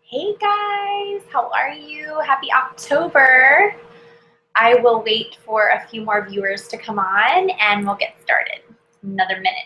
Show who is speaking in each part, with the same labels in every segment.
Speaker 1: Hey guys, how are you? Happy October. I will wait for a few more viewers to come on and we'll get started. Another minute.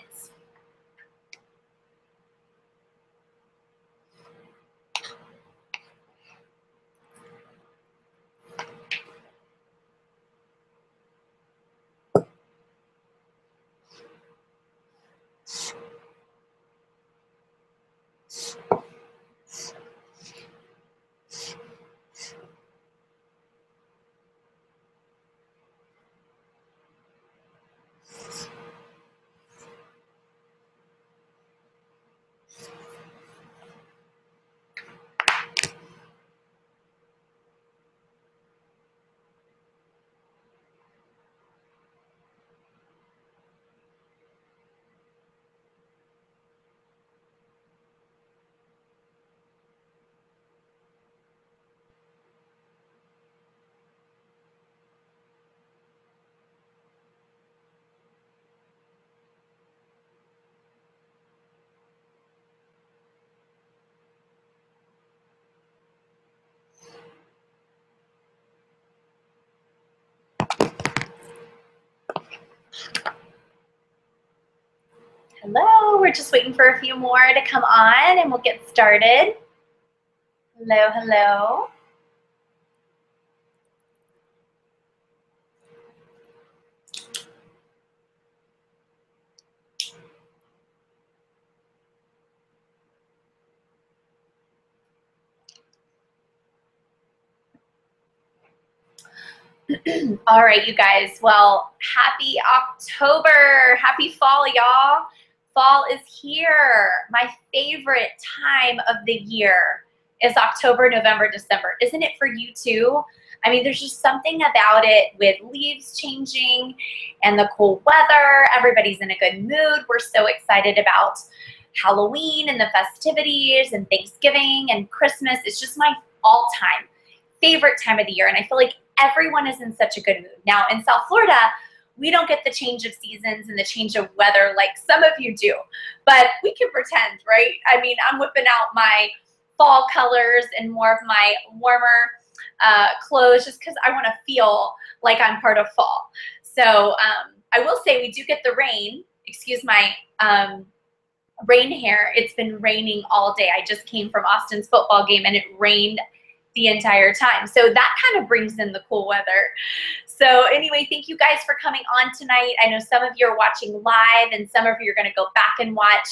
Speaker 1: Hello, we're just waiting for a few more to come on and we'll get started. Hello, hello. All right, you guys. Well, happy October. Happy fall, y'all. Fall is here. My favorite time of the year is October, November, December. Isn't it for you too? I mean, there's just something about it with leaves changing and the cool weather. Everybody's in a good mood. We're so excited about Halloween and the festivities and Thanksgiving and Christmas. It's just my all-time favorite time of the year. And I feel like everyone is in such a good mood. Now in South Florida, we don't get the change of seasons and the change of weather like some of you do, but we can pretend, right? I mean, I'm whipping out my fall colors and more of my warmer clothes just because I want to feel like I'm part of fall. So I will say we do get the rain. Excuse my rain hair. It's been raining all day. I just came from Austin's football game and it rained the entire time. So that kind of brings in the cool weather. So anyway, thank you guys for coming on tonight. I know some of you are watching live and some of you are going to go back and watch,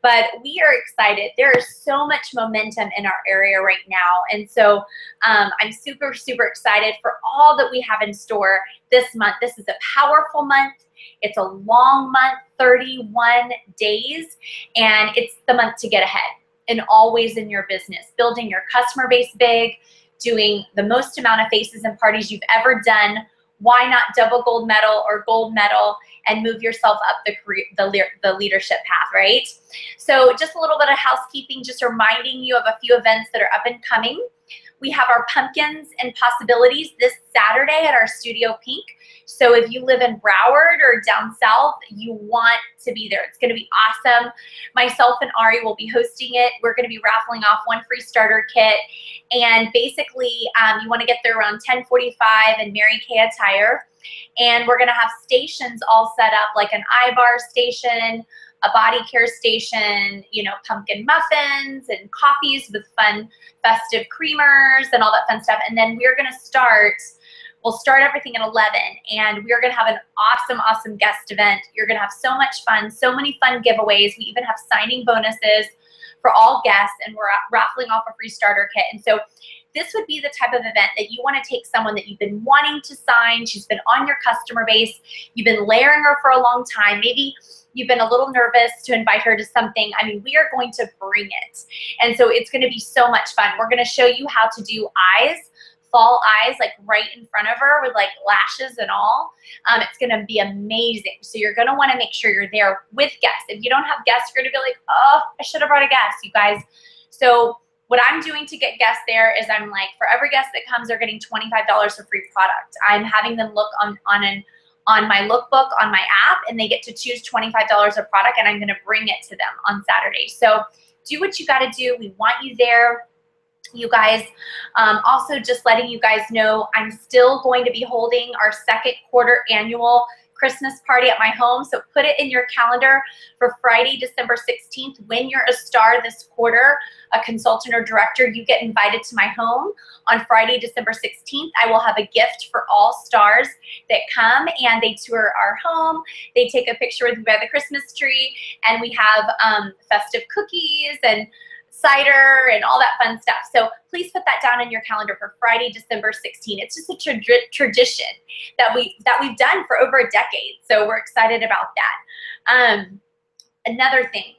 Speaker 1: but we are excited. There is so much momentum in our area right now. And so I'm super, super excited for all that we have in store this month. This is a powerful month. It's a long month, 31 days, and it's the month to get ahead in all ways in your business, building your customer base big, doing the most amount of faces and parties you've ever done. Why not double gold medal or gold medal and move yourself up the leadership path, right? So just a little bit of housekeeping, just reminding you of a few events that are up and coming. We have our Pumpkins and Possibilities this Saturday at our Studio Pink. So if you live in Broward or down south, you want to be there. It's going to be awesome. Myself and Ari will be hosting it. We're going to be raffling off one free starter kit. And basically, you want to get there around 10:45 in Mary Kay attire. And we're going to have stations all set up, like an iBar station, a body care station, you know, pumpkin muffins and coffees with fun festive creamers and all that fun stuff. And then we're going to start, we'll start everything at 11, and we're going to have an awesome, awesome guest event. You're going to have so much fun, so many fun giveaways. We even have signing bonuses for all guests, and we're raffling off a free starter kit. And so this would be the type of event that you want to take someone that you've been wanting to sign. She's been on your customer base. You've been layering her for a long time. Maybe you've been a little nervous to invite her to something. I mean, we are going to bring it. And so it's going to be so much fun. We're going to show you how to do eyes, fall eyes, like right in front of her with like lashes and all. It's going to be amazing. So you're going to want to make sure you're there with guests. If you don't have guests, you're going to be like, oh, I should have brought a guest, you guys. So what I'm doing to get guests there is I'm like, for every guest that comes, they're getting $25 for free product. I'm having them look on my lookbook on my app, and they get to choose $25 of product, and I'm going to bring it to them on Saturday. So do what you got to do. We want you there. You guys, also just letting you guys know, I'm still going to be holding our second quarter annual Christmas party at my home. So put it in your calendar for Friday, December 16th. When you're a star this quarter, a consultant or director, you get invited to my home on Friday, December 16th. I will have a gift for all stars that come, and they tour our home. They take a picture with me by the Christmas tree, and we have festive cookies and cider and all that fun stuff. So please put that down in your calendar for Friday, December 16th. It's just a tradition that we've done for over a decade. So we're excited about that. Another thing,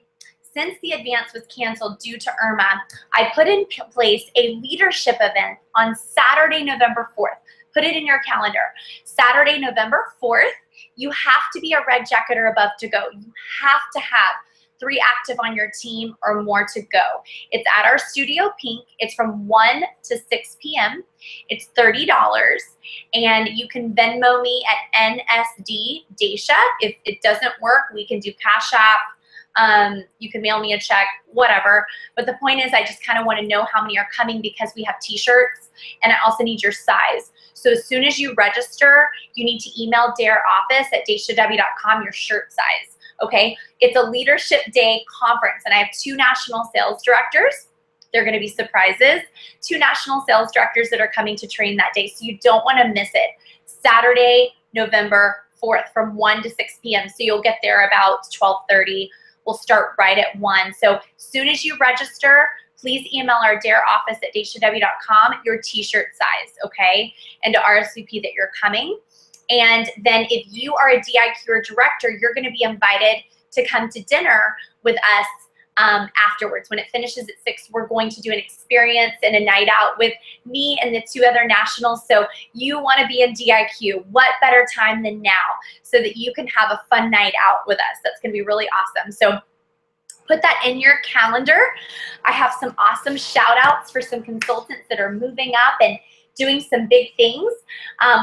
Speaker 1: since the advance was canceled due to Irma, I put in place a leadership event on Saturday, November 4th. Put it in your calendar. Saturday, November 4th, you have to be a red jacket or above to go. You have to have 3 active on your team or more to go. It's at our Studio Pink. It's from 1 to 6 p.m. It's $30, and you can Venmo me at NSD Daisha. If it doesn't work, we can do Cash App. You can mail me a check, whatever. But the point is, I just kind of want to know how many are coming because we have t-shirts, and I also need your size. So as soon as you register, you need to email dareoffice@daishaw.com your shirt size. Okay, it's a leadership day conference, and I have 2 national sales directors. They're going to be surprises. 2 national sales directors that are coming to train that day, so you don't want to miss it. Saturday, November 4th from 1 to 6 p.m. So you'll get there about 12:30. We'll start right at 1. So as soon as you register, please email our DARE office at daishaw.com your t-shirt size, okay, and to RSVP that you're coming. And then if you are a DIQ or director, you're going to be invited to come to dinner with us afterwards. When it finishes at 6, we're going to do an experience and a night out with me and the 2 other nationals. So you want to be in DIQ. What better time than now so that you can have a fun night out with us? That's going to be really awesome. So put that in your calendar. I have some awesome shout outs for some consultants that are moving up and doing some big things.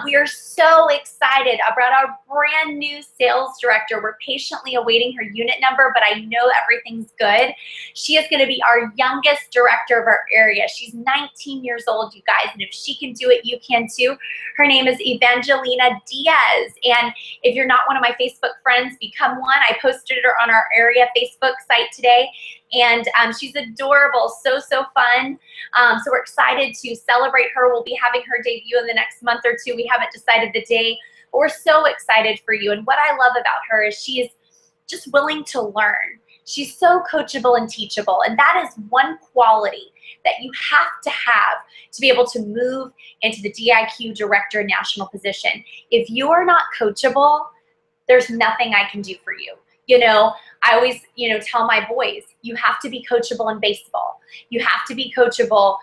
Speaker 1: We are so excited about our brand new sales director. We're patiently awaiting her unit number, but I know everything's good. She is going to be our youngest director of our area. She's 19 years old, you guys, and if she can do it, you can too. Her name is Evangelina Diaz, and if you're not one of my Facebook friends, become one. I posted her on our area Facebook site today, and she's adorable, so fun. So we're excited to celebrate her. We'll be having her debut in the next month or 2. We haven't decided the day, but we're so excited for you. And what I love about her is she is just willing to learn. She's so coachable and teachable, and that is one quality that you have to be able to move into the DIQ director national position. If you are not coachable, there's nothing I can do for you. You know, I always, tell my boys, you have to be coachable in baseball. You have to be coachable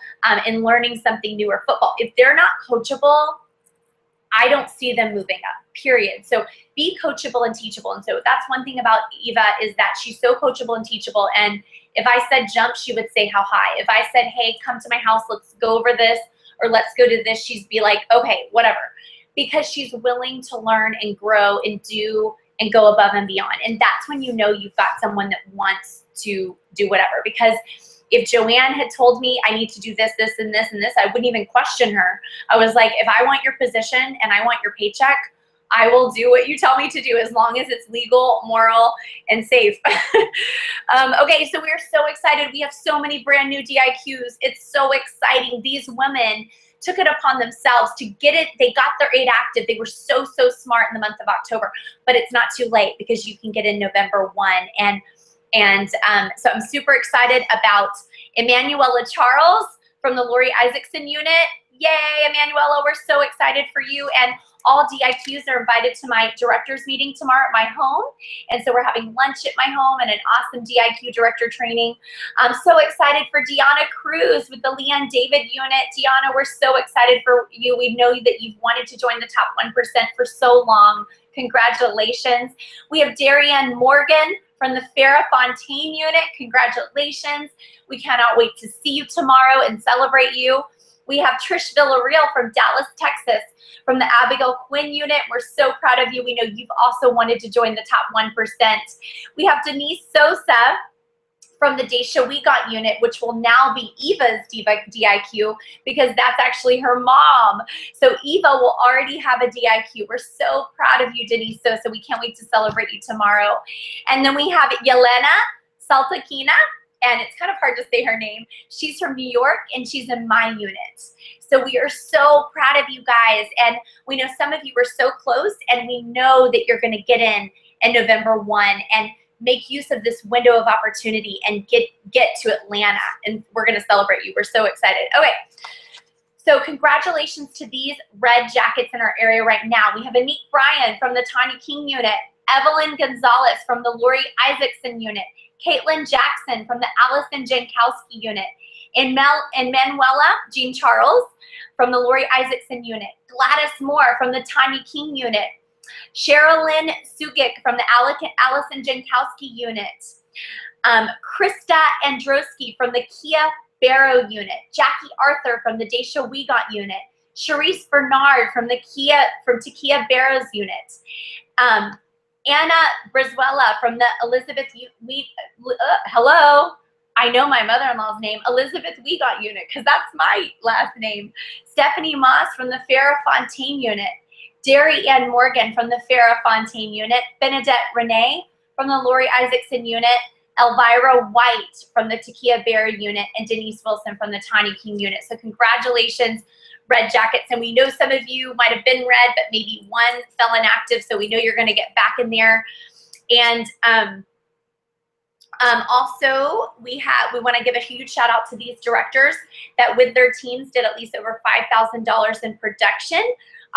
Speaker 1: in learning something new or football. If they're not coachable, I don't see them moving up, period. So be coachable and teachable. And so that's one thing about Eva is that she's so coachable and teachable. And if I said jump, she would say how high. If I said, hey, come to my house, let's go over this, or let's go to this, she'd be like, okay, whatever. Because she's willing to learn and grow and do and go above and beyond. And that's when you know you've got someone that wants to do whatever. Because if Joanne had told me I need to do this, this, and this, and this, I wouldn't even question her. I was like, if I want your position and I want your paycheck, I will do what you tell me to do as long as it's legal, moral, and safe. Okay, so we're so excited. We have so many brand new DIQs. It's so exciting. These women took it upon themselves to get it. They got their 8 active. They were so smart in the month of October, but it's not too late because you can get in November 1. So I'm super excited about Emanuela Charles from the Lori Isaacson unit. Yay, Emanuela, we're so excited for you. And all DIQs are invited to my director's meeting tomorrow at my home. And so we're having lunch at my home and an awesome DIQ director training. I'm so excited for Deanna Cruz with the Leanne David unit. Deanna, we're so excited for you. We know that you've wanted to join the top 1% for so long. Congratulations. We have Darianne Morgan from the Farrah Fontaine unit. Congratulations. We cannot wait to see you tomorrow and celebrate you. We have Trish Villarreal from Dallas, Texas, from the Abigail Quinn unit. We're so proud of you. We know you've also wanted to join the top 1%. We have Denise Sosa from the Daisha We Got unit, which will now be Eva's DIQ because that's actually her mom. So Eva will already have a DIQ. We're so proud of you, Denise. So we can't wait to celebrate you tomorrow. And then we have Yelena Saltakina, and it's kind of hard to say her name. She's from New York, and she's in my unit. So we are so proud of you guys, and we know some of you are so close, and we know that you're going to get in November 1 and make use of this window of opportunity and get to Atlanta, and we're going to celebrate you. We're so excited. Okay, so congratulations to these red jackets in our area right now. We have Anik Bryan from the Tanya King unit, Evelyn Gonzalez from the Lori Isaacson unit, Caitlin Jackson from the Allison Jankowski unit, and Manuela Jean Charles from the Lori Isaacson unit, Gladys Moore from the Tanya King unit, Sherilyn Sugic from the Allison Jankowski unit, Krista Androsky from the Kia Barrow unit, Jackie Arthur from the Daisha We Got unit, Sharice Bernard from the Takia Barrows unit, Anna Brizuela from the Elizabeth hello, I know my mother-in-law's name, Elizabeth We Got unit, because that's my last name, Stephanie Moss from the Farrah Fontaine unit, Derry Ann Morgan from the Farrah Fontaine unit, Benedette Renee from the Lori Isaacson unit, Elvira White from the Takia Barry unit, and Denise Wilson from the Tanya King unit. So congratulations, red jackets. And we know some of you might have been red, but maybe one fell inactive, so we know you're going to get back in there. And also, we want to give a huge shout out to these directors that with their teams did at least over $5,000 in production.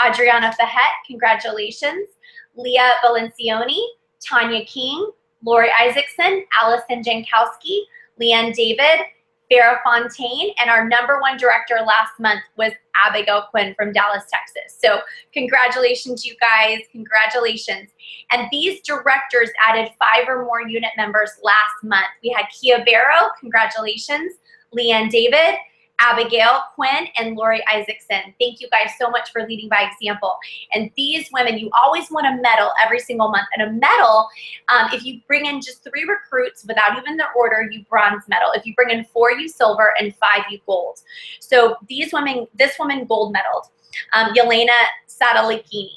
Speaker 1: Adriana Fahet, congratulations. Leah Valencioni, Tanya King, Lori Isaacson, Allison Jankowski, Leanne David, Farrah Fontaine, and our #1 director last month was Abigail Quinn from Dallas, Texas. So congratulations, you guys, congratulations. And these directors added 5 or more unit members last month. We had Kia Barrow, congratulations, Leanne David, Abigail Quinn, and Lori Isaacson. Thank you guys so much for leading by example. And these women, you always want a medal every single month. And a medal, if you bring in just 3 recruits without even their order, you bronze medal. If you bring in 4, you silver, and 5, you gold. So these women, this woman gold medaled, Yelena Sadalikini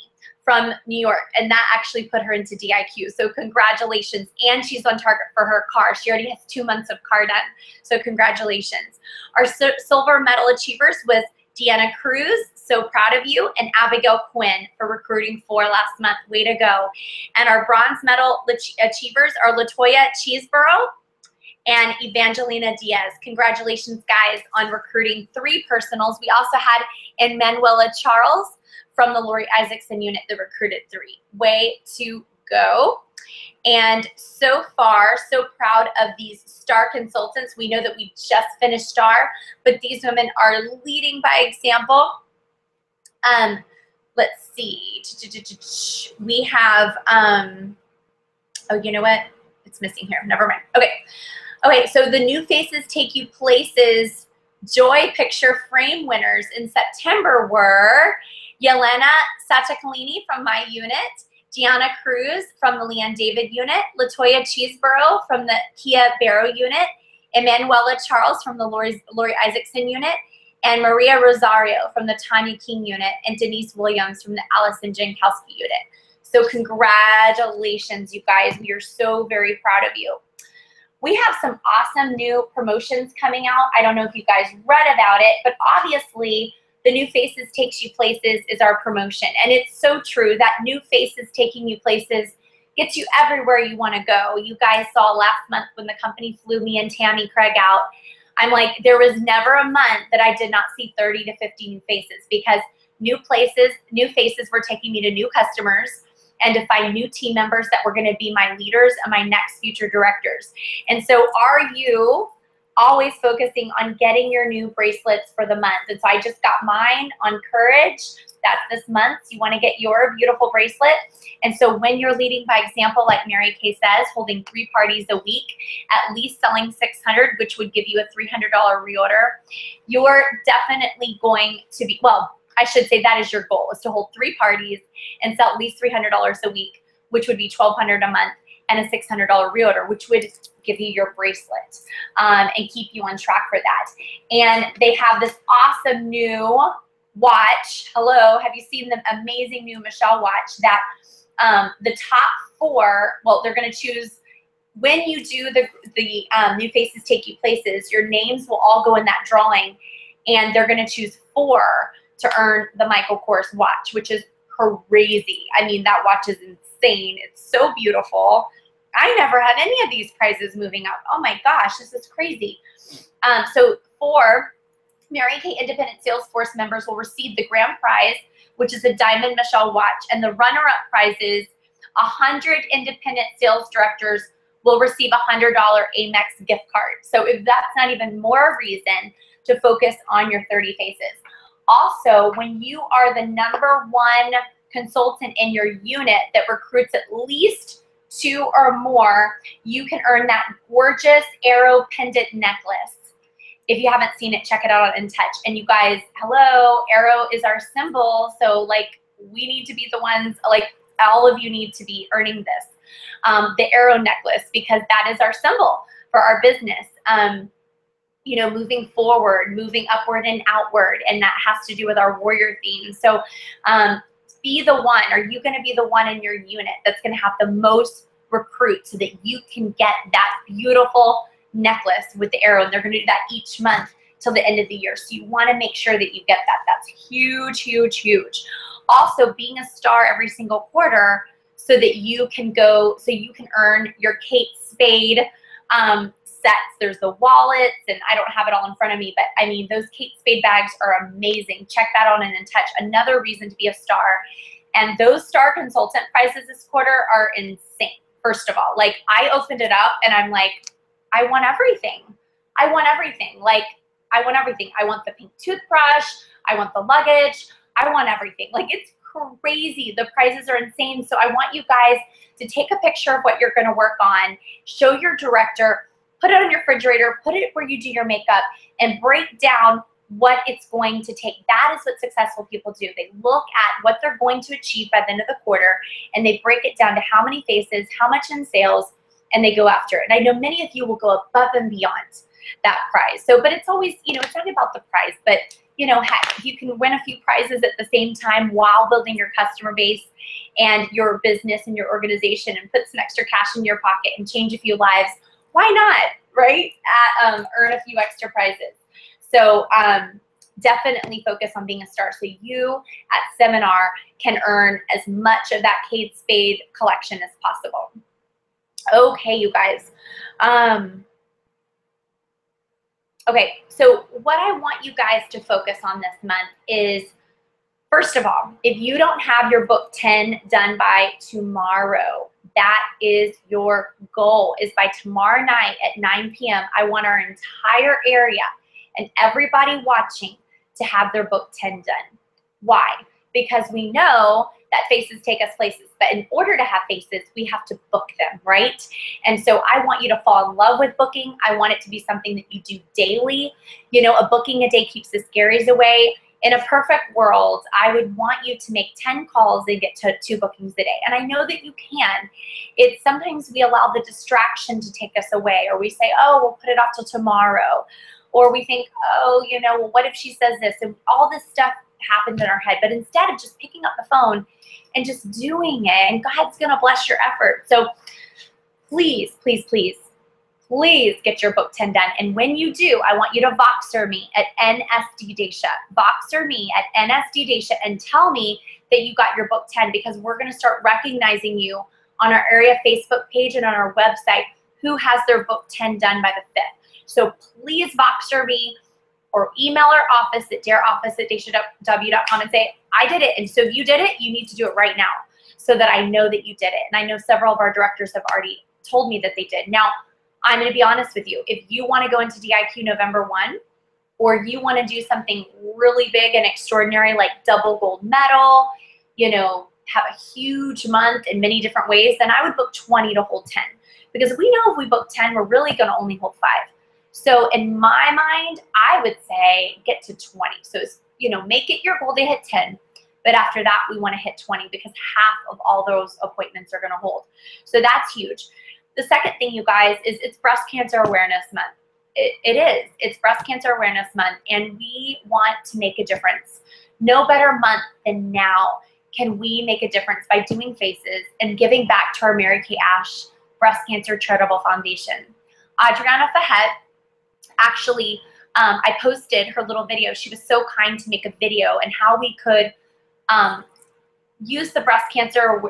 Speaker 1: from New York, and that actually put her into DIQ. So congratulations. And she's on target for her car. She already has 2 months of car done. So congratulations. Our silver medal achievers was Deanna Cruz, so proud of you, and Abigail Quinn for recruiting 4 last month. Way to go. And our bronze medal achievers are Latoya Cheeseborough and Evangelina Diaz. Congratulations, guys, on recruiting 3 personals. We also had Manuela Charles from the Lori Isaacson unit that recruited 3. Way to go. And so far, so proud of these STAR consultants. We know that we just finished STAR, but these women are leading by example. Let's see. We have, oh, you know what? It's missing here. Never mind. Okay. Okay, so the new faces take you places. Joy picture frame winners in September were Yelena Satakalini from my unit, Deanna Cruz from the Leanne David unit, Latoya Cheeseborough from the Kia Barrow unit, Emanuela Charles from the Lori Isaacson unit, and Maria Rosario from the Tanya King unit, and Denise Williams from the Allison Jankowski unit. So congratulations, you guys. We are so very proud of you. We have some awesome new promotions coming out. I don't know if you guys read about it, but obviously the New Faces Takes You Places is our promotion. And it's so true that New Faces Taking You Places gets you everywhere you want to go. You guys saw last month when the company flew me and Tammy Craig out. I'm like, there was never a month that I did not see 30 to 50 new faces, because new faces were taking me to new customers and to find new team members that were going to be my leaders and my next future directors. And so are you always focusing on getting your new bracelets for the month? And so I just got mine on Courage. That's this month. You want to get your beautiful bracelet. And so when you're leading by example, like Mary Kay says, holding 3 parties a week, at least selling 600, which would give you a $300 reorder, you're definitely going to be, well, I should say that is your goal, is to hold 3 parties and sell at least $300 a week, which would be $1,200 a month. and a $600 reorder, which would give you your bracelet and keep you on track for that. And they have this awesome new watch. Hello, have you seen the amazing new Michelle watch that the top 4, well, they're going to choose when you do the New Faces Take You Places, your names will all go in that drawing, and they're going to choose 4 to earn the Michael Kors watch, which is crazy. I mean, that watch is insane. It's so beautiful. I never had any of these prizes moving up. Oh my gosh, this is crazy. So 4 Mary Kay Independent Sales Force members will receive the grand prize, which is a Diamond Michelle watch, and the runner-up prizes, 100 independent sales directors will receive a $100 Amex gift card. So if that's not even more reason to focus on your 30 faces. Also, when you are the #1 consultant in your unit that recruits at least 2 or more, you can earn that gorgeous arrow pendant necklace. If you haven't seen it, check it out on In Touch. And you guys, hello, arrow is our symbol. So like we need to be the ones, like all of you need to be earning this. The arrow necklace, because that is our symbol for our business. You know, moving forward, moving upward and outward, and that has to do with our warrior theme. So be the one. Are you going to be the one in your unit that's going to have the most recruits so that you can get that beautiful necklace with the arrow? And they're going to do that each month till the end of the year. So you want to make sure that you get that. That's huge, huge, huge. Also, being a star every single quarter so that you can go, so you can earn your Kate Spade sets. There's the wallets, and I don't have it all in front of me, but I mean, those Kate Spade bags are amazing. Check that out on In Touch. Another reason to be a star. And those star consultant prizes this quarter are insane. First of all, like I opened it up and I'm like, I want everything. I want everything. Like I want everything. I want the pink toothbrush. I want the luggage. I want everything. Like it's crazy. The prizes are insane. So I want you guys to take a picture of what you're going to work on, show your director, put it on your refrigerator, put it where you do your makeup, and break down what it's going to take. That is what successful people do. They look at what they're going to achieve by the end of the quarter, and they break it down to how many faces, how much in sales, and they go after it. And I know many of you will go above and beyond that prize. So, but it's always, you know, it's not about the prize, but you know, heck, you can win a few prizes at the same time while building your customer base and your business and your organization, and put some extra cash in your pocket and change a few lives. Why not, right? Earn a few extra prizes. So definitely focus on being a star so you at seminar can earn as much of that Kate Spade collection as possible. Okay, you guys. Okay, so what I want you guys to focus on this month is, first of all, if you don't have your book 10 done by tomorrow, that is your goal, is by tomorrow night at 9 p.m. I want our entire area and everybody watching to have their book 10 done. Why? Because we know that faces take us places, but in order to have faces, we have to book them, right? And so I want you to fall in love with booking. I want it to be something that you do daily. You know, a booking a day keeps the scaries away. In a perfect world, I would want you to make 10 calls and get to 2 bookings a day. And I know that you can. It's sometimes we allow the distraction to take us away, or we say, oh, we'll put it off till tomorrow. Or we think, oh, you know, well, what if she says this? And all this stuff happens in our head. But instead of just picking up the phone and just doing it, and God's going to bless your effort. So please, please, please, please get your book 10 done. And when you do, I want you to Voxer me at NSD Daisha. Voxer me at NSD Daisha and tell me that you got your book 10, because we're going to start recognizing you on our area Facebook page and on our website who has their book 10 done by the 5th. So please Voxer me or email our office at dareoffice@daishaw.com and say, I did it. And so if you did it, you need to do it right now so that I know that you did it. And I know several of our directors have already told me that they did. Now, I'm going to be honest with you. If you want to go into DIQ November 1, or you want to do something really big and extraordinary like double gold medal, you know, have a huge month in many different ways, then I would book 20 to hold 10. Because we know if we book 10, we're really going to only hold 5. So in my mind, I would say get to 20. So, you know, make it your goal to hit 10. But after that, we want to hit 20 because half of all those appointments are going to hold. So that's huge. The second thing, you guys, is it's Breast Cancer Awareness Month. It is. It's Breast Cancer Awareness Month, and we want to make a difference. No better month than now can we make a difference by doing faces and giving back to our Mary Kay Ash Breast Cancer Charitable Foundation. Adriana Fahet, actually, I posted her little video. She was so kind to make a video and how we could use the Breast Cancer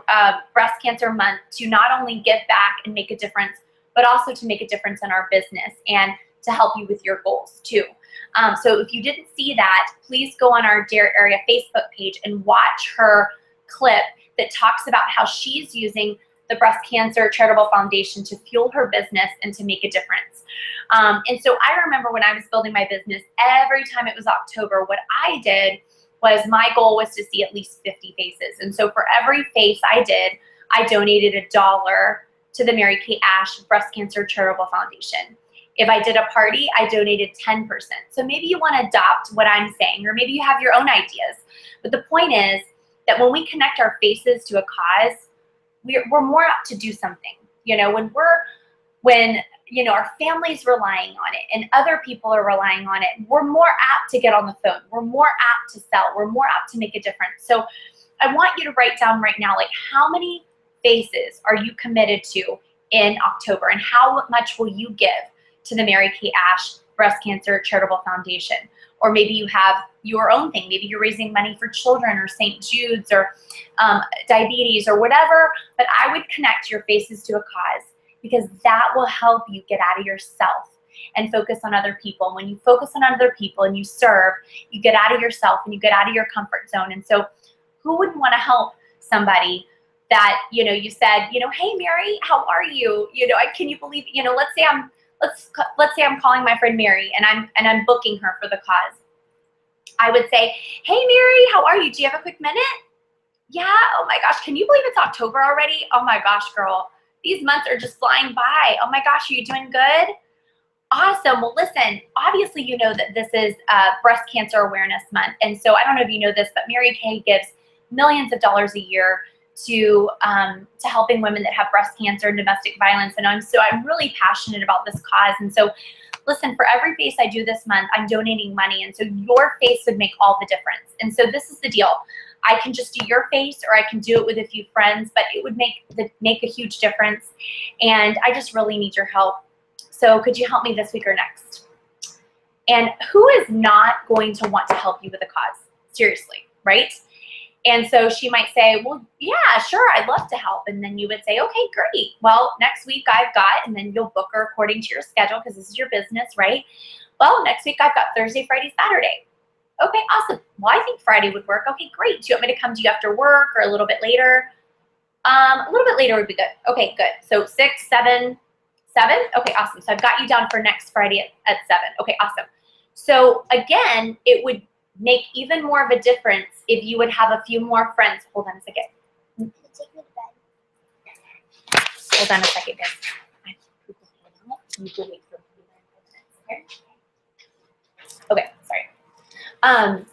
Speaker 1: Month to not only give back and make a difference, but also to make a difference in our business and to help you with your goals too. So if you didn't see that, please go on our Dare Area Facebook page and watch her clip that talks about how she's using the Breast Cancer Charitable Foundation to fuel her business and to make a difference. And so I remember when I was building my business, every time it was October, what I did was my goal was to see at least 50 faces. And so for every face I did, I donated $1 to the Mary Kay Ash Breast Cancer Charitable Foundation. If I did a party, I donated 10%. So maybe you want to adopt what I'm saying, or maybe you have your own ideas. But the point is that when we connect our faces to a cause, we're more apt to do something. You know, when you know, our family's relying on it and other people are relying on it, we're more apt to get on the phone. We're more apt to sell. We're more apt to make a difference. So I want you to write down right now, like, how many faces are you committed to in October, and how much will you give to the Mary Kay Ash Breast Cancer Charitable Foundation? Or maybe you have your own thing. Maybe you're raising money for children or St. Jude's or diabetes or whatever. But I would connect your faces to a cause, because that will help you get out of yourself and focus on other people. And when you focus on other people and you serve, you get out of yourself and you get out of your comfort zone. And so who wouldn't want to help somebody that, you know, you said, you know, hey, Mary, how are you? You know, can you believe, you know, let's say I'm calling my friend Mary and I'm booking her for the cause. I would say, hey, Mary, how are you? Do you have a quick minute? Yeah. Oh my gosh. Can you believe it's October already? Oh my gosh, girl. These months are just flying by. Oh my gosh, are you doing good? Awesome. Well, listen, obviously you know that this is Breast Cancer Awareness Month. And so I don't know if you know this, but Mary Kay gives millions of dollars a year to helping women that have breast cancer and domestic violence. And I'm really passionate about this cause. And so listen, for every face I do this month, I'm donating money. And so your face would make all the difference. And so this is the deal. I can just do your face, or I can do it with a few friends, but it would make a huge difference. And I just really need your help. So could you help me this week or next? And who is not going to want to help you with a cause? Seriously, right? And so she might say, well, yeah, sure, I'd love to help. And then you would say, okay, great. Well, next week I've got, and then you'll book her according to your schedule, because this is your business, right? Well, next week I've got Thursday, Friday, Saturday. Okay, awesome. Well, I think Friday would work. Okay, great. Do you want me to come to you after work or a little bit later? A little bit later would be good. Okay, good. So 6, 7. Okay, awesome. So I've got you down for next Friday at 7. Okay, awesome. So again, it would make even more of a difference if you would have a few more friends. Hold on a second.
Speaker 2: Can you take me to bed?
Speaker 1: Hold on a second, guys. You can wait for a few minutes. Okay, sorry.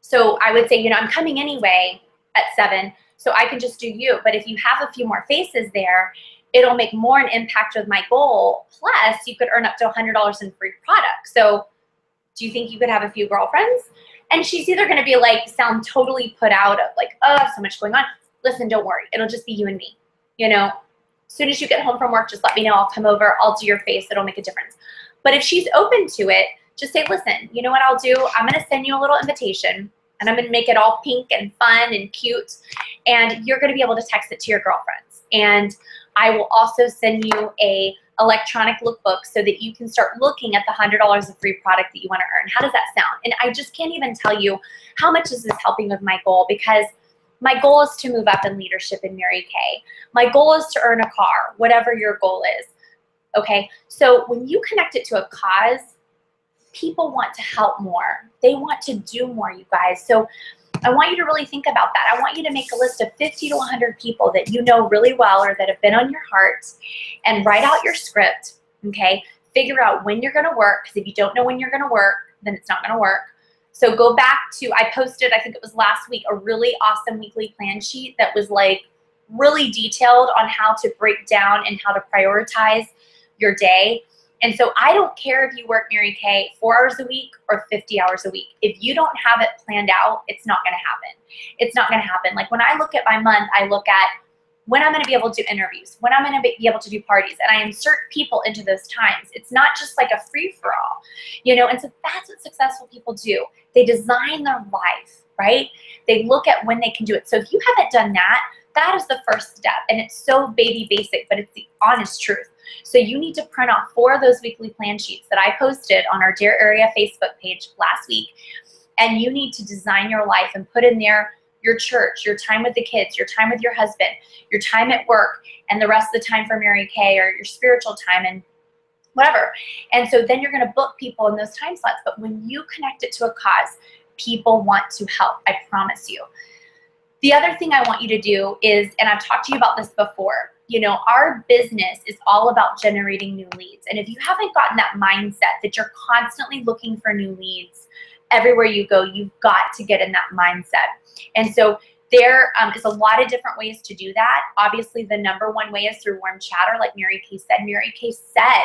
Speaker 1: So I would say, you know, I'm coming anyway at 7, so I can just do you. But if you have a few more faces there, it'll make more an impact with my goal. Plus, you could earn up to $100 in free products. So do you think you could have a few girlfriends? And she's either going to be like, sound totally put out of like, oh, so much going on. Listen, don't worry. It'll just be you and me. You know, as soon as you get home from work, just let me know. I'll come over. I'll do your face. It'll make a difference. But if she's open to it, just say, listen, you know what I'll do? I'm going to send you a little invitation, and I'm going to make it all pink and fun and cute. And you're going to be able to text it to your girlfriends. And I will also send you a electronic lookbook so that you can start looking at the $100 of free product that you want to earn. How does that sound? And I just can't even tell you how much this is helping with my goal, because my goal is to move up in leadership in Mary Kay. My goal is to earn a car, whatever your goal is. Okay, so when you connect it to a cause, people want to help more. They want to do more, you guys. So I want you to really think about that. I want you to make a list of 50 to 100 people that you know really well or that have been on your heart, and write out your script, okay? Figure out when you're going to work, because if you don't know when you're going to work, then it's not going to work. So go back to, I posted, I think it was last week, a really awesome weekly plan sheet that was like really detailed on how to break down and how to prioritize your day. And so I don't care if you work, Mary Kay, 4 hours a week or 50 hours a week. If you don't have it planned out, it's not going to happen. It's not going to happen. Like when I look at my month, I look at when I'm going to be able to do interviews, when I'm going to be able to do parties, and I insert people into those times. It's not just like a free-for-all, you know, and so that's what successful people do. They design their life, right? They look at when they can do it. So if you haven't done that, that is the first step, and it's so baby basic, but it's the honest truth. So you need to print off 4 of those weekly plan sheets that I posted on our Dear Area Facebook page last week, and you need to design your life and put in there your church, your time with the kids, your time with your husband, your time at work, and the rest of the time for Mary Kay, or your spiritual time and whatever. And so then you're going to book people in those time slots. But when you connect it to a cause, people want to help, I promise you. The other thing I want you to do is, and I've talked to you about this before, you know, our business is all about generating new leads. And if you haven't gotten that mindset that you're constantly looking for new leads everywhere you go, you've got to get in that mindset. And so there is a lot of different ways to do that. Obviously, the number one way is through warm chatter, like Mary Kay said. Mary Kay said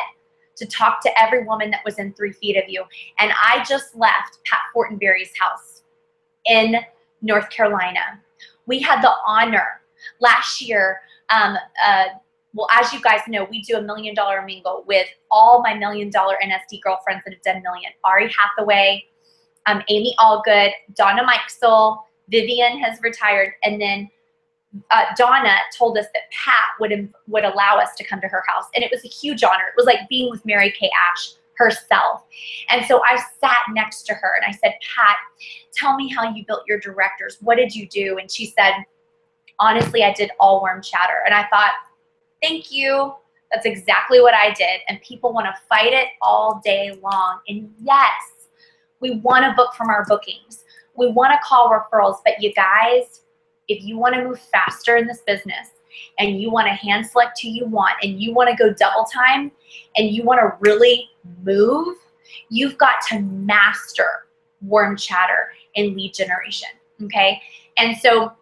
Speaker 1: to talk to every woman that was in 3 feet of you. And I just left Pat Fortenberry's house in North Carolina. We had the honor last year, well, as you guys know, we do a $1 million mingle with all my $1 million NSD girlfriends that have done million. Ari Hathaway, Amy Allgood, Donna Mikesell, Vivian has retired, and then Donna told us that Pat would allow us to come to her house, and it was a huge honor. It was like being with Mary Kay Ash herself. And so I sat next to her and I said, Pat, tell me how you built your directors. What did you do? And she said, honestly, I did all warm chatter. And I thought, thank you. That's exactly what I did. And people want to fight it all day long. And yes, we want to book from our bookings. We want to call referrals. But you guys, if you want to move faster in this business and you want to hand select who you want and you want to go double time and you want to really move, you've got to master warm chatter and lead generation, okay? And so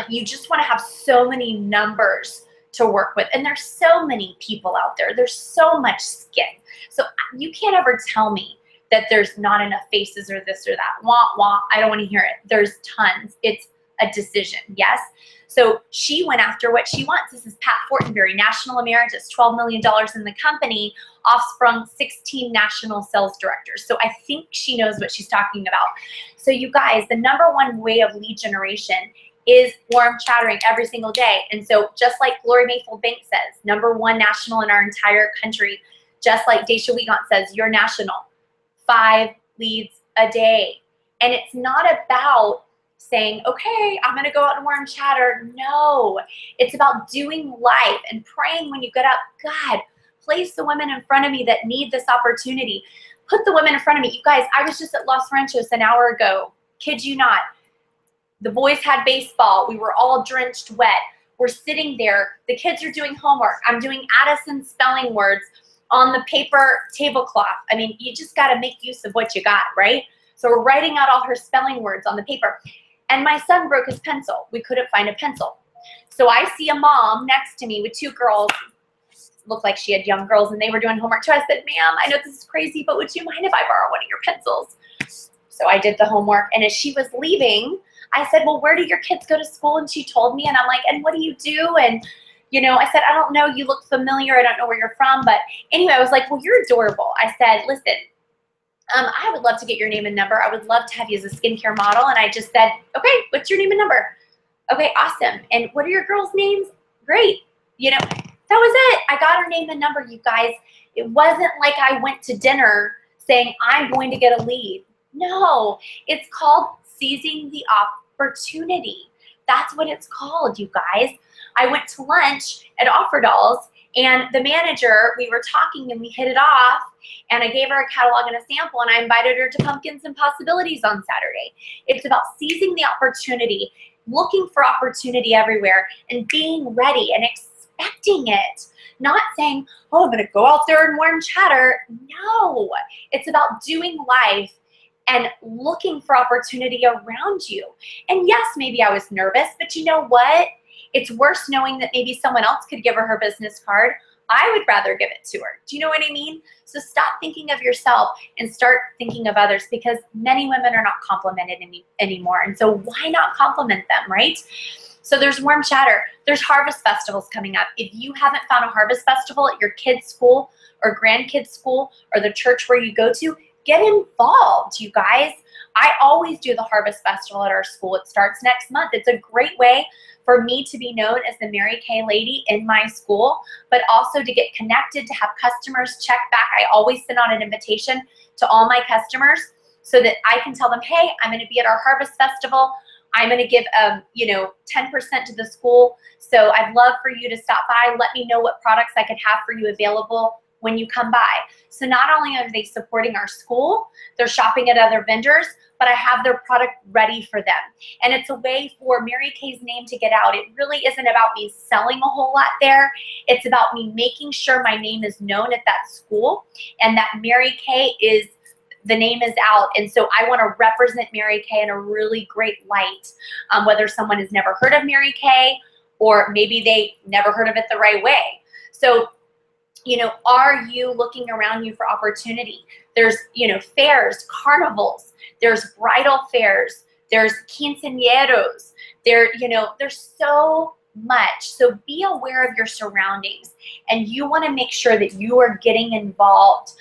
Speaker 1: you just want to have so many numbers to work with. And there's so many people out there. There's so much skin. So you can't ever tell me that there's not enough faces or this or that. Wah, wah, I don't want to hear it. There's tons. It's a decision, yes? So she went after what she wants. This is Pat Fortenberry, National Emeritus, $12 million in the company, offsprung 16 national sales directors. So I think she knows what she's talking about. So you guys, the number one way of lead generation is warm chattering every single day. And so just like Glory Mayfield Bank says, #1 national in our entire country, just like Daisha Wiegand says, you're national, 5 leads a day. And it's not about saying, okay, I'm going to go out and warm chatter. No, it's about doing life and praying when you get up. God, place the women in front of me that need this opportunity. Put the women in front of me. You guys, I was just at Los Ranchos an hour ago. Kid you not. The boys had baseball. We were all drenched wet. We're sitting there. The kids are doing homework. I'm doing Addison spelling words on the paper tablecloth. I mean, you just got to make use of what you got, right? So we're writing out all her spelling words on the paper. And my son broke his pencil. We couldn't find a pencil. So I see a mom next to me with 2 girls. Looked like she had young girls, and they were doing homework too. I said, ma'am, I know this is crazy, but would you mind if I borrow one of your pencils? So I did the homework. And as she was leaving, I said, well, where do your kids go to school? And she told me, and I'm like, and what do you do? And, you know, I said, I don't know. You look familiar. I don't know where you're from. But anyway, I was like, well, you're adorable. I said, listen, I would love to get your name and number. I would love to have you as a skincare model. And I just said, okay, what's your name and number? Okay, awesome. And what are your girls' names? Great. You know, that was it. I got her name and number, you guys. It wasn't like I went to dinner saying, I'm going to get a lead. No, it's called seizing the opportunity. That's what it's called, you guys. I went to lunch at Offerdalls, and the manager, we were talking and we hit it off, and I gave her a catalog and a sample, and I invited her to Pumpkins and Possibilities on Saturday. It's about seizing the opportunity, looking for opportunity everywhere, and being ready and expecting it. Not saying, oh, I'm going to go out there and warm chatter. No, it's about doing life and looking for opportunity around you. And yes, maybe I was nervous, but you know what? It's worse knowing that maybe someone else could give her her business card. I would rather give it to her. Do you know what I mean? So stop thinking of yourself and start thinking of others, because many women are not complimented anymore. And so why not compliment them, right? So there's warm chatter. There's harvest festivals coming up. If you haven't found a harvest festival at your kid's school or grandkids' school or the church where you go to, get involved, you guys. I always do the harvest festival at our school. It starts next month. It's a great way for me to be known as the Mary Kay lady in my school, but also to get connected, to have customers check back. I always send out an invitation to all my customers so that I can tell them, hey, I'm going to be at our harvest festival. I'm going to give, 10% to the school. So I'd love for you to stop by. Let me know what products I could have for you available when you come by. So not only are they supporting our school, they're shopping at other vendors, but I have their product ready for them. And it's a way for Mary Kay's name to get out. It really isn't about me selling a whole lot there. It's about me making sure my name is known at that school and that Mary Kay is, the name is out. And so I want to represent Mary Kay in a really great light, whether someone has never heard of Mary Kay or maybe they never heard of it the right way. So, are you looking around you for opportunity? There's, fairs, carnivals, there's bridal fairs, there's quinceañeros, there's so much. So be aware of your surroundings, and you want to make sure that you are getting involved.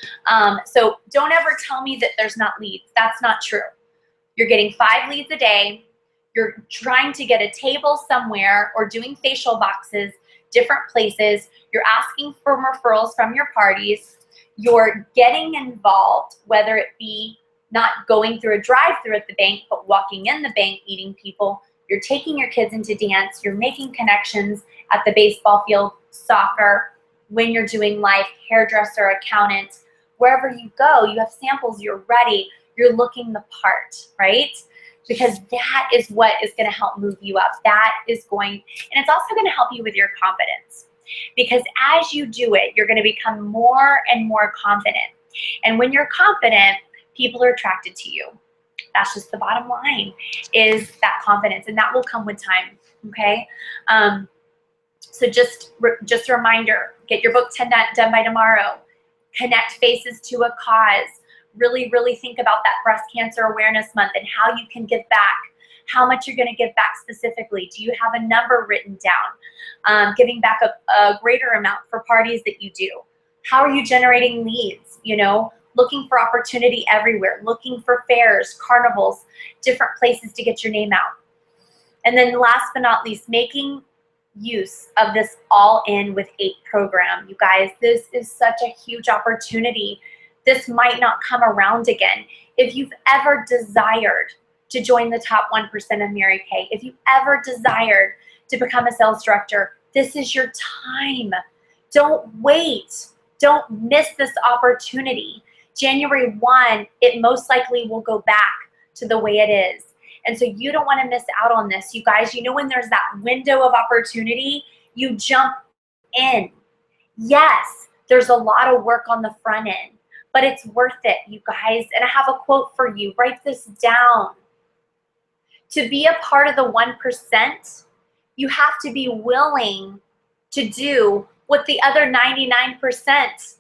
Speaker 1: So don't ever tell me that there's not leads. That's not true. You're getting 5 leads a day. You're trying to get a table somewhere or doing facial boxes, different places. You're asking for referrals from your parties. You're getting involved, whether it be not going through a drive-through at the bank, but walking in the bank, meeting people. You're taking your kids into dance. You're making connections at the baseball field, soccer, when you're doing life, hairdresser, accountant. Wherever you go, you have samples, you're ready, you're looking the part, right? Because that is what is going to help move you up. That is going, and it's also going to help you with your confidence. Because as you do it, you're going to become more and more confident. And when you're confident, people are attracted to you. That's just the bottom line, is that confidence, and that will come with time, okay? So just a reminder, get your book done by tomorrow. Connect faces to a cause. Really, really think about that Breast Cancer Awareness Month and how you can give back, how much you're going to give back specifically. Do you have a number written down? Giving back a greater amount for parties that you do. How are you generating leads? Looking for opportunity everywhere, looking for fairs, carnivals, different places to get your name out. And then last but not least, making use of this All-In with 8 program. You guys, this is such a huge opportunity. This might not come around again. If you've ever desired to join the top 1% of Mary Kay, if you've ever desired to become a sales director, this is your time. Don't wait. Don't miss this opportunity. January 1, it most likely will go back to the way it is. And so you don't want to miss out on this. You guys, when there's that window of opportunity, you jump in. Yes, there's a lot of work on the front end, but it's worth it, you guys. And I have a quote for you. Write this down. To be a part of the 1%, you have to be willing to do what the other 99%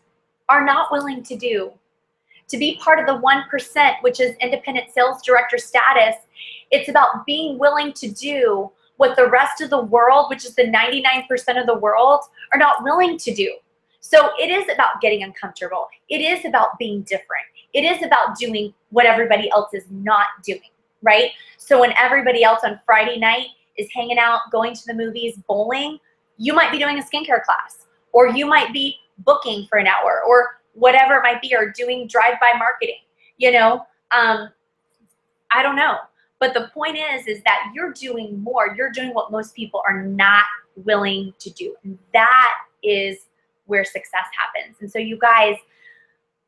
Speaker 1: are not willing to do. To be part of the 1%, which is independent sales director status, it's about being willing to do what the rest of the world, which is the 99% of the world, are not willing to do. So it is about getting uncomfortable. It is about being different. It is about doing what everybody else is not doing, right? So when everybody else on Friday night is hanging out, going to the movies, bowling, you might be doing a skincare class, or you might be booking for an hour, or whatever it might be, or doing drive-by marketing, I don't know. But the point is that you're doing more. You're doing what most people are not willing to do. And that is where success happens. And so you guys,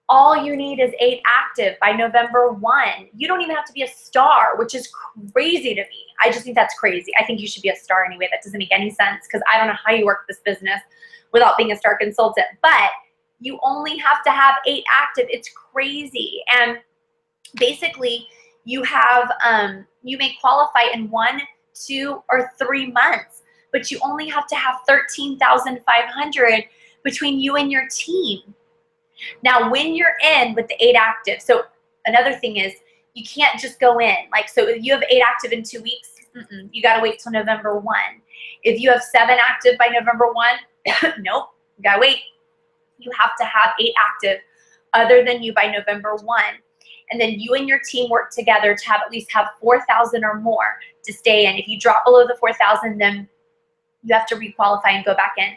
Speaker 1: all you need is 8 active by November 1. You don't even have to be a star, which is crazy to me. I just think that's crazy. I think you should be a star anyway. That doesn't make any sense, because I don't know how you work this business without being a star consultant. But you only have to have 8 active. It's crazy. And basically you have, you may qualify in 1, 2, or 3 months, but you only have to have 13,500 between you and your team. Now, when you're in with the 8 active, so another thing is you can't just go in. Like, so if you have 8 active in 2 weeks, you got to wait till November 1. If you have 7 active by November 1, nope, you got to wait. You have to have 8 active other than you by November 1. And then you and your team work together to have at least have 4,000 or more to stay in. If you drop below the 4,000, then you have to requalify and go back in.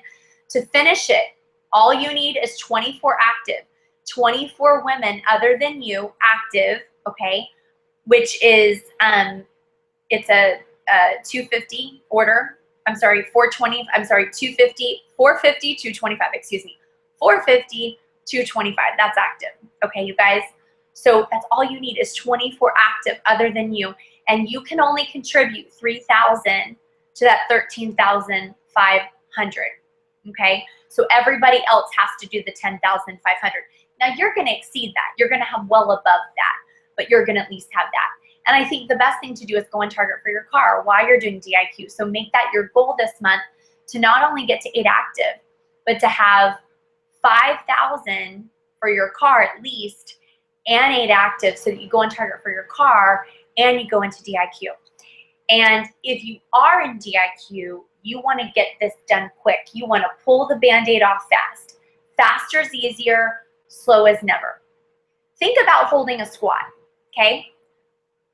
Speaker 1: To finish it, all you need is 24 active, 24 women other than you active, okay, which is, it's a 250 order. I'm sorry, 420, I'm sorry, 250, 450, 225, excuse me, 450, 225, that's active, okay, you guys? So that's all you need is 24 active other than you, and you can only contribute 3,000 to that 13,500, okay? So everybody else has to do the 10,500. Now you're gonna exceed that. You're gonna have well above that, but you're gonna at least have that. And I think the best thing to do is go and target for your car while you're doing DIQ. So make that your goal this month to not only get to 8 active, but to have 5,000 for your car at least, and 8 active, so that you go and target for your car and you go into DIQ. And if you are in DIQ, you want to get this done quick. You want to pull the Band-Aid off fast. Faster is easier, slow as never. Think about holding a squat, okay?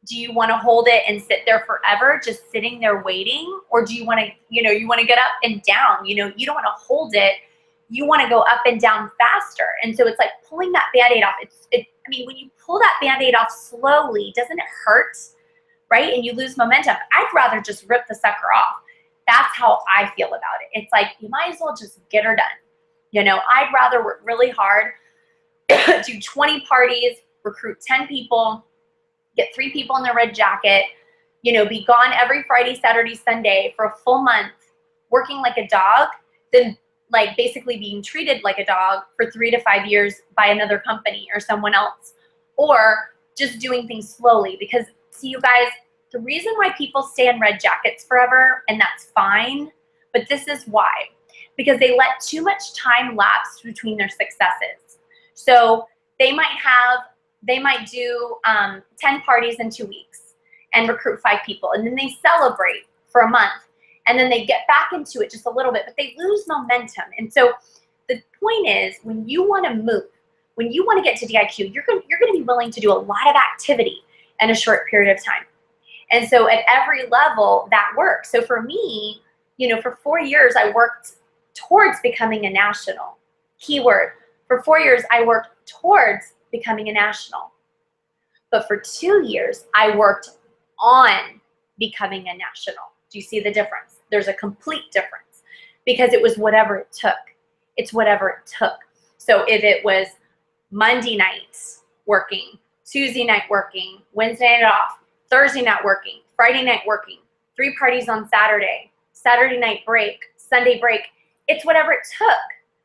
Speaker 1: Do you want to hold it and sit there forever, just sitting there waiting? Or do you want to, you want to get up and down? You don't want to hold it. You want to go up and down faster. And so it's like pulling that Band-Aid off. I mean, when you pull that Band-Aid off slowly, doesn't it hurt, right? And you lose momentum. I'd rather just rip the sucker off. That's how I feel about it. It's like, you might as well just get her done. I'd rather work really hard, do 20 parties, recruit 10 people, get 3 people in the red jacket, be gone every Friday, Saturday, Sunday for a full month, working like a dog, than like basically being treated like a dog for 3 to 5 years by another company or someone else, or just doing things slowly. Because see, you guys, the reason why people stay in red jackets forever, and that's fine, but this is why, because they let too much time lapse between their successes. So they might do 10 parties in 2 weeks and recruit 5 people, and then they celebrate for a month. And then they get back into it just a little bit, but they lose momentum. And so the point is, when you want to move, when you want to get to DIQ, you're going to be willing to do a lot of activity in a short period of time. And so at every level, that works. So for me, for 4 years, I worked towards becoming a national. Keyword, for 4 years, I worked towards becoming a national. But for 2 years, I worked on becoming a national. Do you see the difference? There's a complete difference, because it was whatever it took. It's whatever it took. So if it was Monday nights working, Tuesday night working, Wednesday night off, Thursday night working, Friday night working, 3 parties on Saturday, Saturday night break, Sunday break, it's whatever it took.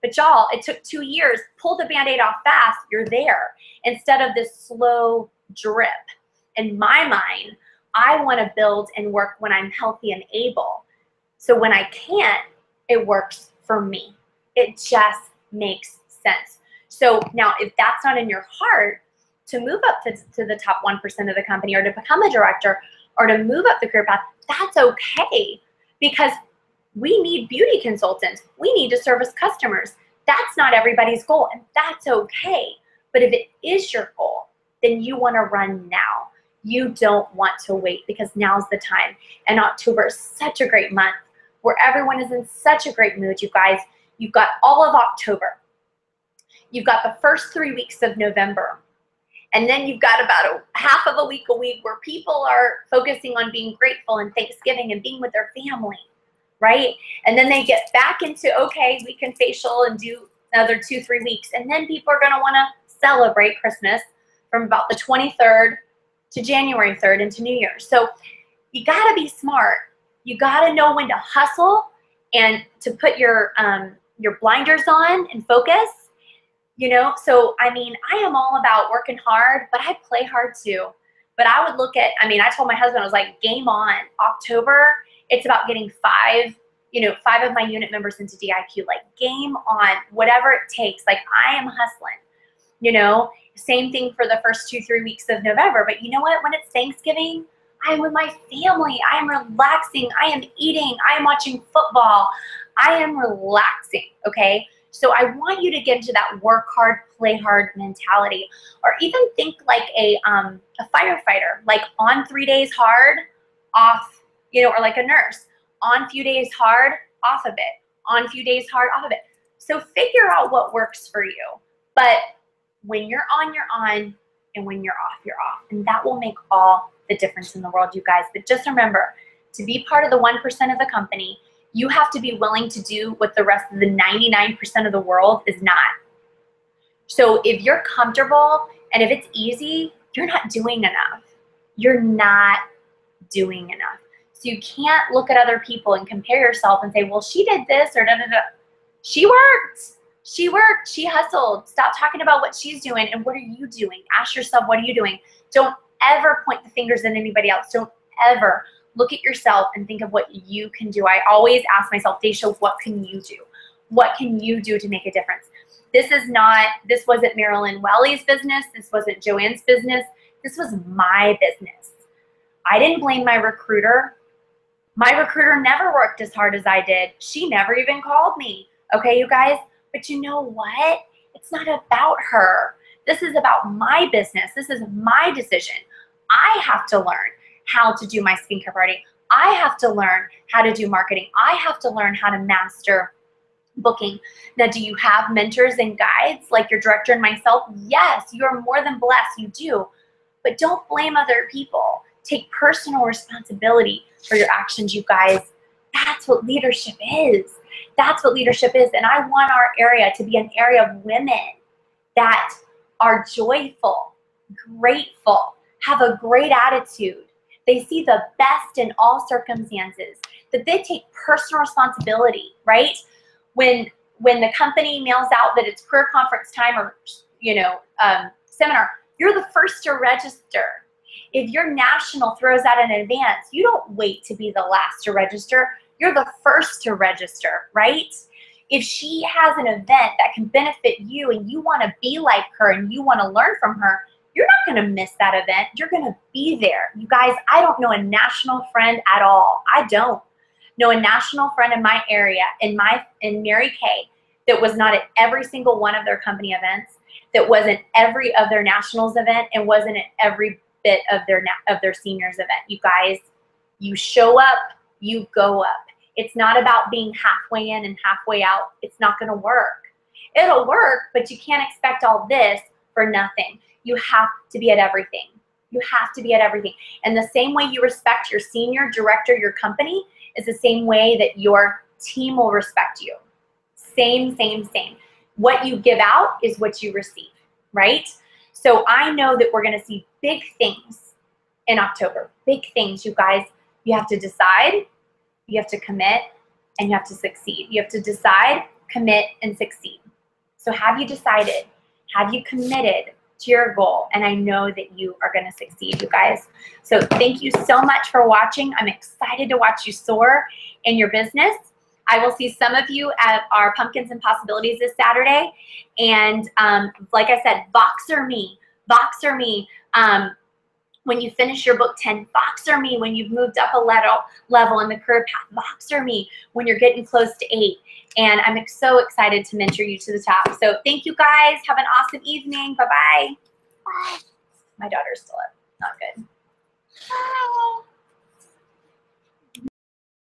Speaker 1: But y'all, it took 2 years. Pull the Band-Aid off fast, you're there, instead of this slow drip. In my mind, I want to build and work when I'm healthy and able. So when I can't, it works for me. It just makes sense. So now, if that's not in your heart to move up to the top 1% of the company, or to become a director, or to move up the career path, that's okay, because we need beauty consultants. We need to service customers. That's not everybody's goal, and that's okay. But if it is your goal, then you want to run now. You don't want to wait, because now's the time. And October is such a great month where everyone is in such a great mood, you guys. You've got all of October. You've got the first 3 weeks of November. And then you've got about half of a week where people are focusing on being grateful and Thanksgiving and being with their family, right? And then they get back into, okay, we can facial and do another 2-3 weeks. And then people are going to want to celebrate Christmas from about the 23rd to January 3rd into New Year's. So you got to be smart. You got to know when to hustle and to put your blinders on and focus. You know, so I mean, I am all about working hard, but I play hard too. But I would look at, I mean, I told my husband, I was like, game on. October, it's about getting 5 of my unit members into DIQ, like game on, whatever it takes. Like I am hustling, you know, same thing for the first 2-3 weeks of November. But you know what? When it's Thanksgiving, I am with my family. I am relaxing. I am eating. I am watching football. I am relaxing, okay? So I want you to get into that work hard, play hard mentality, or even think like a firefighter, like on 3 days hard, off, you know, or like a nurse, on few days hard, off of it, on few days hard, off of it. So figure out what works for you. But when you're on, and when you're off, you're off. And that will make all the difference in the world, you guys. But just remember, to be part of the 1% of the company, you have to be willing to do what the rest of the 99% of the world is not. So if you're comfortable and if it's easy, you're not doing enough. You're not doing enough. So you can't look at other people and compare yourself and say, well, she did this or da-da-da. She worked. She worked. She hustled. Stop talking about what she's doing and what are you doing? Ask yourself, what are you doing? Don't ever point the fingers at anybody else. Don't ever look at yourself and think of what you can do. I always ask myself, Daisha, what can you do? What can you do to make a difference? This wasn't Marilyn Welly's business. This wasn't Joanne's business. This was my business. I didn't blame my recruiter. My recruiter never worked as hard as I did. She never even called me. Okay, you guys? But you know what? It's not about her. This is about my business. This is my decision. I have to learn how to do my skincare party. I have to learn how to do marketing. I have to learn how to master booking. Now, do you have mentors and guides like your director and myself? Yes, you are more than blessed. You do. But don't blame other people. Take personal responsibility for your actions, you guys. That's what leadership is. That's what leadership is. And I want our area to be an area of women that are joyful, grateful, have a great attitude. They see the best in all circumstances, that they take personal responsibility, right? When the company mails out that it's career conference time or, seminar, you're the first to register. If your national throws out an advance, you don't wait to be the last to register. You're the first to register, right? If she has an event that can benefit you and you want to be like her and you want to learn from her, you're not going to miss that event. You're going to be there. You guys, I don't know a national friend at all. I don't know a national friend in my area, in Mary Kay, that was not at every single one of their company events, that wasn't every of their nationals event, and wasn't at every bit of their seniors event. You guys, you show up, you go up. It's not about being halfway in and halfway out. It's not going to work. It'll work, but you can't expect all this for nothing. You have to be at everything. You have to be at everything. And the same way you respect your senior director, your company, is the same way that your team will respect you. Same. What you give out is what you receive, right? So I know that we're going to see big things in October. Big things, you guys. You have to decide, you have to commit, and you have to succeed. You have to decide, commit, and succeed. So have you decided? Have you committed to your goal? And I know that you are going to succeed, you guys. So thank you so much for watching. I'm excited to watch you soar in your business. I will see some of you at our Pumpkins and Possibilities this Saturday. And like I said, Voxer me. When you finish your book 10, Voxer me when you've moved up a level in the career path. Voxer me when you're getting close to 8. And I'm so excited to mentor you to the top. So thank you guys. Have an awesome evening. Bye-bye.
Speaker 2: Bye.
Speaker 1: My daughter's still up. Not good.